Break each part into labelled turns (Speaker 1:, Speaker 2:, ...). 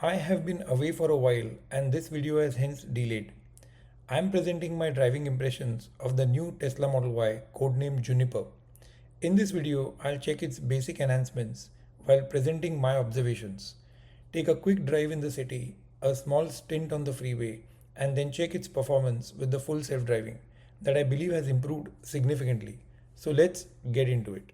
Speaker 1: I have been away for a while and this video is hence delayed. I am presenting my driving impressions of the new Tesla Model Y codenamed Juniper. In this video, I'll check its basic enhancements while presenting my observations. Take a quick drive in the city, a small stint on the freeway, and then check its performance with the full self-driving that I believe has improved significantly. So let's get into it.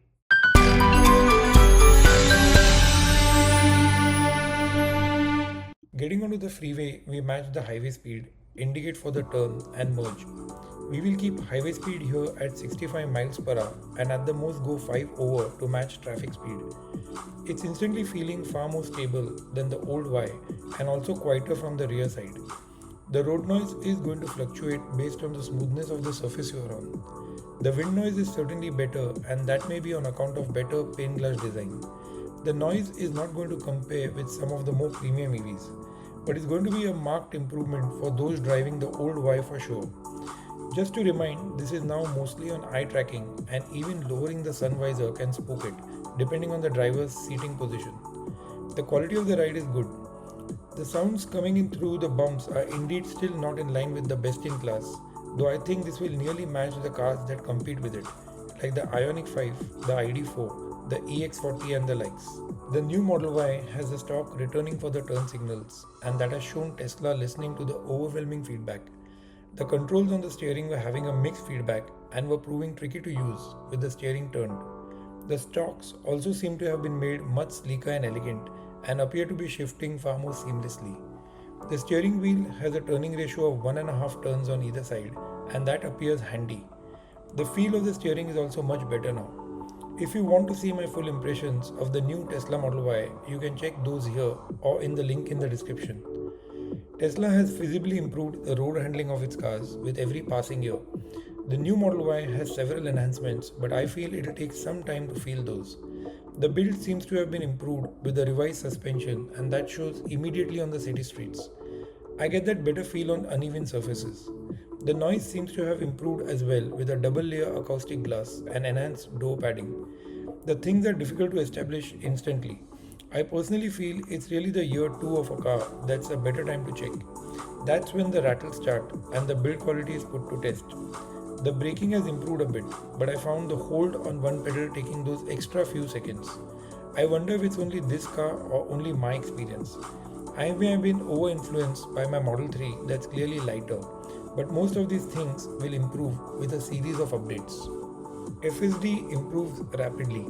Speaker 1: Getting onto the freeway, we match the highway speed, indicate for the turn and merge. We will keep highway speed here at 65 miles per hour and at the most go 5 over to match traffic speed. It's instantly feeling far more stable than the old Y and also quieter from the rear side. The road noise is going to fluctuate based on the smoothness of the surface you are on. The wind noise is certainly better and that may be on account of better pane glass design. The noise is not going to compare with some of the more premium EVs, but it's going to be a marked improvement for those driving the old Y for sure. Just to remind, this is now mostly on eye tracking and even lowering the sun visor can spook it, depending on the driver's seating position. The quality of the ride is good. The sounds coming in through the bumps are indeed still not in line with the best in class, though I think this will nearly match the cars that compete with it, like the Ioniq 5, the ID4, the EX40 and the likes. The new Model Y has the stock returning for the turn signals, and that has shown Tesla listening to the overwhelming feedback. The controls on the steering were having a mixed feedback and were proving tricky to use with the steering turned. The stocks also seem to have been made much sleeker and elegant and appear to be shifting far more seamlessly. The steering wheel has a turning ratio of 1.5 turns on either side, and that appears handy. The feel of the steering is also much better now. If you want to see my full impressions of the new Tesla Model Y, you can check those here or in the link in the description. Tesla has visibly improved the road handling of its cars with every passing year. The new Model Y has several enhancements, but I feel it will take some time to feel those. The build seems to have been improved with the revised suspension, and that shows immediately on the city streets. I get that better feel on uneven surfaces. The noise seems to have improved as well with a double layer acoustic glass and enhanced door padding. The things are difficult to establish instantly. I personally feel it's really the year 2 of a car that's a better time to check. That's when the rattles start and the build quality is put to test. The braking has improved a bit, but I found the hold on one pedal taking those extra few seconds. I wonder if it's only this car or only my experience. I may have been over-influenced by my Model 3 that's clearly lighter, but most of these things will improve with a series of updates. FSD improves rapidly,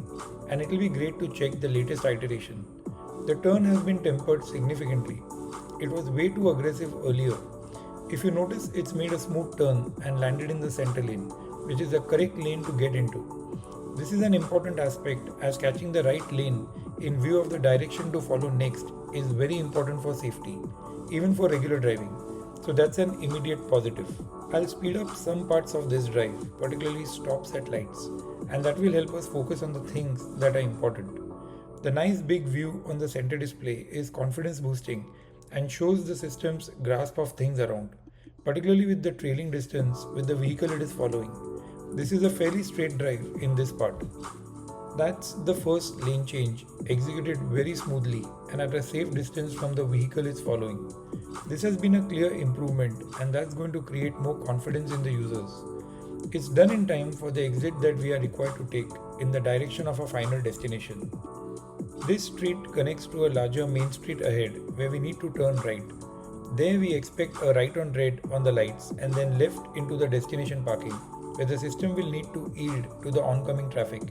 Speaker 1: and it will be great to check the latest iteration. The turn has been tempered significantly. It was way too aggressive earlier. If you notice, it's made a smooth turn and landed in the center lane, which is the correct lane to get into. This is an important aspect as catching the right lane in view of the direction to follow next is very important for safety, even for regular driving. So that's an immediate positive. I'll speed up some parts of this drive, particularly stops at lights, and that will help us focus on the things that are important. The nice big view on the center display is confidence boosting and shows the system's grasp of things around, particularly with the trailing distance with the vehicle it is following. This is a fairly straight drive in this part. That's the first lane change, executed very smoothly and at a safe distance from the vehicle it's following. This has been a clear improvement and that's going to create more confidence in the users. It's done in time for the exit that we are required to take in the direction of our final destination. This street connects to a larger main street ahead where we need to turn right. There we expect a right on red on the lights and then left into the destination parking, where the system will need to yield to the oncoming traffic.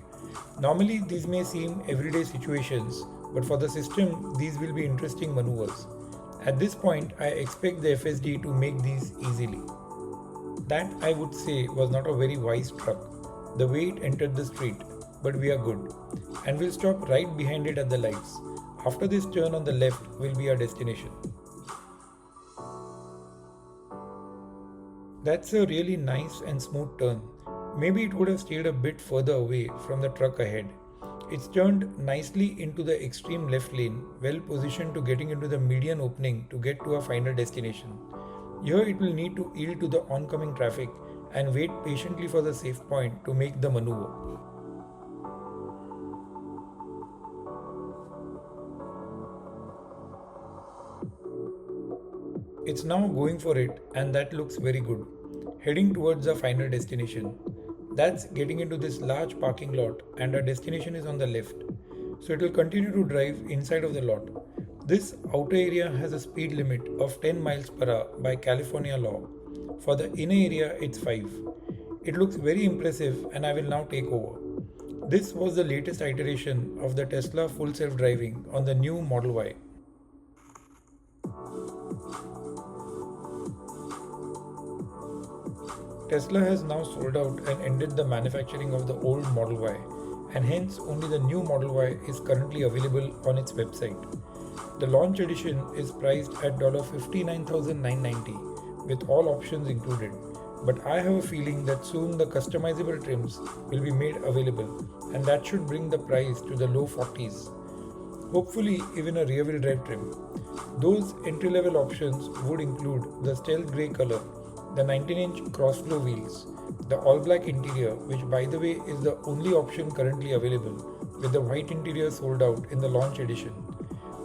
Speaker 1: Normally these may seem everyday situations, but for the system these will be interesting maneuvers. At this point I expect the FSD to make these easily. That I would say was not a very wise truck, the way it entered the street, but we are good. And we'll stop right behind it at the lights. After this turn on the left will be our destination. That's a really nice and smooth turn. Maybe it would have stayed a bit further away from the truck ahead. It's turned nicely into the extreme left lane, well positioned to getting into the median opening to get to our final destination. Here it will need to yield to the oncoming traffic and wait patiently for the safe point to make the maneuver. It's now going for it, and that looks very good. Heading towards the final destination. That's getting into this large parking lot, and our destination is on the left. So it will continue to drive inside of the lot. This outer area has a speed limit of 10 miles per hour by California law. For the inner area, it's 5. It looks very impressive, and I will now take over. This was the latest iteration of the Tesla full self-driving on the new Model Y. Tesla has now sold out and ended the manufacturing of the old Model Y, and hence only the new Model Y is currently available on its website. The launch edition is priced at $59,990 with all options included, but I have a feeling that soon the customizable trims will be made available, and that should bring the price to the low 40s. Hopefully even a rear-wheel drive trim. Those entry-level options would include the stealth grey color, the 19-inch cross-flow wheels, the all-black interior, which by the way is the only option currently available, with the white interior sold out in the launch edition.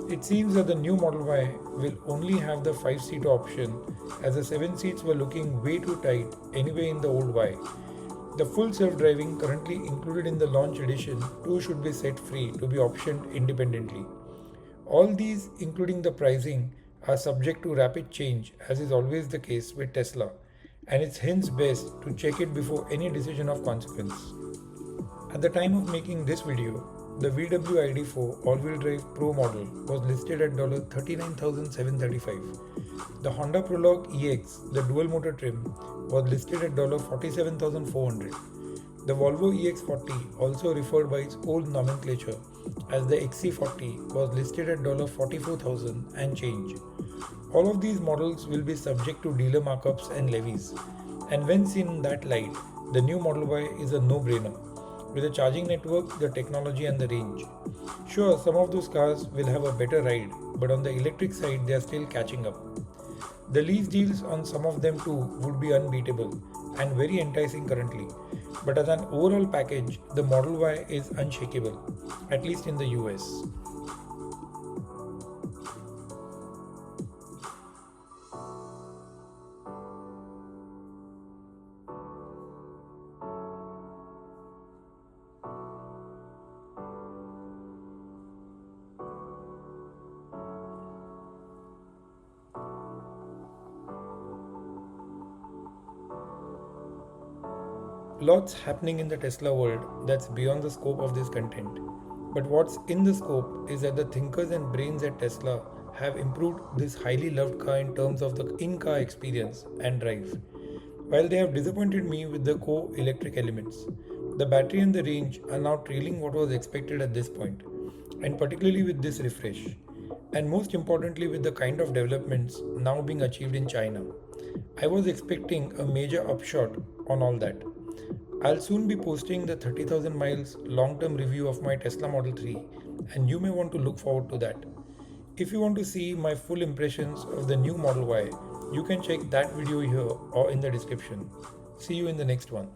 Speaker 1: It seems that the new Model Y will only have the 5-seater option, as the 7 seats were looking way too tight anyway in the old Y. The full self-driving currently included in the launch edition too should be set free to be optioned independently. All these, including the pricing, are subject to rapid change, as is always the case with Tesla, and it's hence best to check it before any decision of consequence. At the time of making this video, the VW ID4 all-wheel drive Pro model was listed at $39,735. The Honda Prologue EX, the dual motor trim, was listed at $47,400. The Volvo EX40, also referred by its old nomenclature as the XC40, was listed at $44,000 and change. All of these models will be subject to dealer markups and levies, and when seen in that light, the new Model Y is a no-brainer. With the charging network, the technology and the range. Sure, some of those cars will have a better ride, but on the electric side they are still catching up. The lease deals on some of them too would be unbeatable and very enticing currently, but as an overall package, the Model Y is unshakable, at least in the US. Lots happening in the Tesla world that's beyond the scope of this content. But what's in the scope is that the thinkers and brains at Tesla have improved this highly loved car in terms of the in-car experience and drive. While they have disappointed me with the co-electric elements, the battery and the range are now trailing what was expected at this point, and particularly with this refresh, and most importantly with the kind of developments now being achieved in China. I was expecting a major upshot on all that. I'll soon be posting the 30,000 miles long-term review of my Tesla Model 3, and you may want to look forward to that. If you want to see my full impressions of the new Model Y, you can check that video here or in the description. See you in the next one.